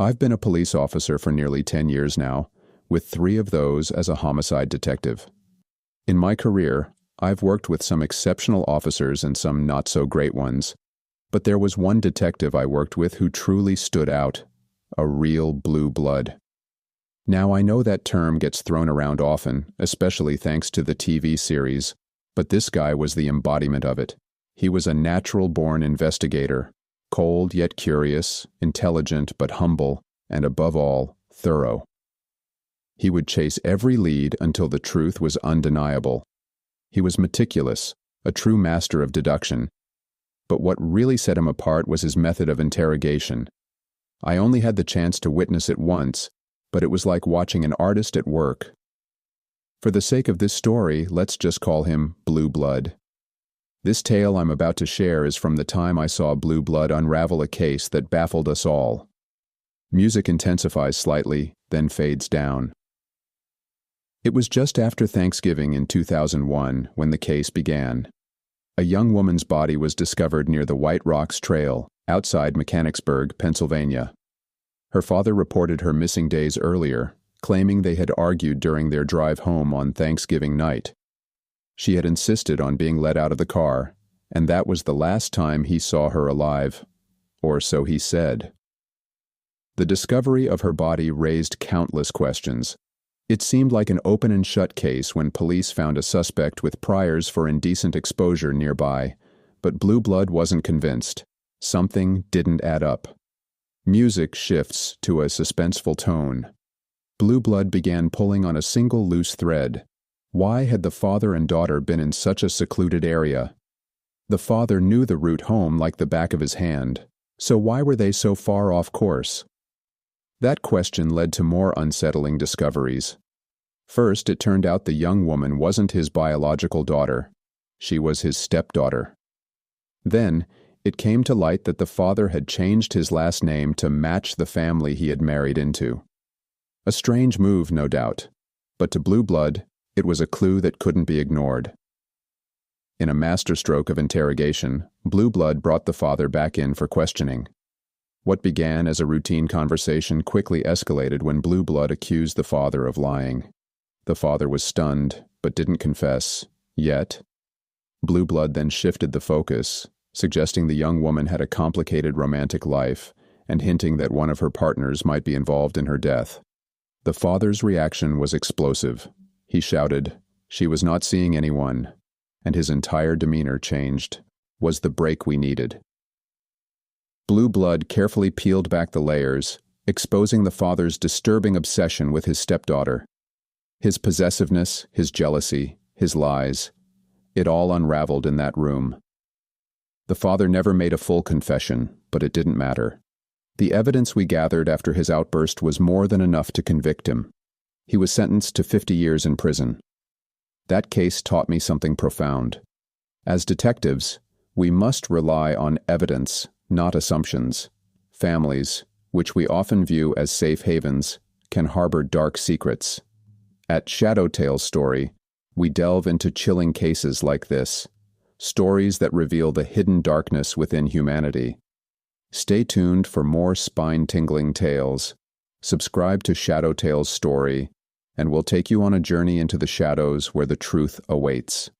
I've been a police officer for nearly 10 years now, with 3 of those as a homicide detective. In my career, I've worked with some exceptional officers and some not-so-great ones, but there was one detective I worked with who truly stood out, a real blue blood. Now, I know that term gets thrown around often, especially thanks to the TV series, but this guy was the embodiment of it. He was a natural-born investigator, cold yet curious, intelligent but humble, and above all, thorough. He would chase every lead until the truth was undeniable. He was meticulous, a true master of deduction. But what really set him apart was his method of interrogation. I only had the chance to witness it once, but it was like watching an artist at work. For the sake of this story, let's just call him Blue Blood. This tale I'm about to share is from the time I saw Blue Blood unravel a case that baffled us all. Music intensifies slightly, then fades down. It was just after Thanksgiving in 2001 when the case began. A young woman's body was discovered near the White Rocks Trail, outside Mechanicsburg, Pennsylvania. Her father reported her missing days earlier, claiming they had argued during their drive home on Thanksgiving night. She had insisted on being let out of the car, and that was the last time he saw her alive, or so he said. The discovery of her body raised countless questions. It seemed like an open and shut case when police found a suspect with priors for indecent exposure nearby, but Blue Blood wasn't convinced. Something didn't add up. Music shifts to a suspenseful tone. Blue Blood began pulling on a single loose thread. Why had the father and daughter been in such a secluded area? The father knew the route home like the back of his hand, so why were they so far off course? That question led to more unsettling discoveries. First, it turned out the young woman wasn't his biological daughter. She was his stepdaughter. Then, it came to light that the father had changed his last name to match the family he had married into. A strange move, no doubt, but to Blue Blood, it was a clue that couldn't be ignored. In a masterstroke of interrogation, Blue Blood brought the father back in for questioning. What began as a routine conversation quickly escalated when Blue Blood accused the father of lying. The father was stunned, but didn't confess, yet. Blue Blood then shifted the focus, suggesting the young woman had a complicated romantic life and hinting that one of her partners might be involved in her death. The father's reaction was explosive. He shouted, "She was not seeing anyone," and his entire demeanor changed. Was the break we needed. Blue Blood carefully peeled back the layers, exposing the father's disturbing obsession with his stepdaughter. His possessiveness, his jealousy, his lies, it all unraveled in that room. The father never made a full confession, but it didn't matter. The evidence we gathered after his outburst was more than enough to convict him. He was sentenced to 50 years in prison. That case taught me something profound. As detectives, we must rely on evidence, not assumptions. Families, which we often view as safe havens, can harbor dark secrets. At ShadowTalesStory, we delve into chilling cases like this, stories that reveal the hidden darkness within humanity. Stay tuned for more spine-tingling tales. Subscribe to ShadowTalesStory, and we'll take you on a journey into the shadows where the truth awaits.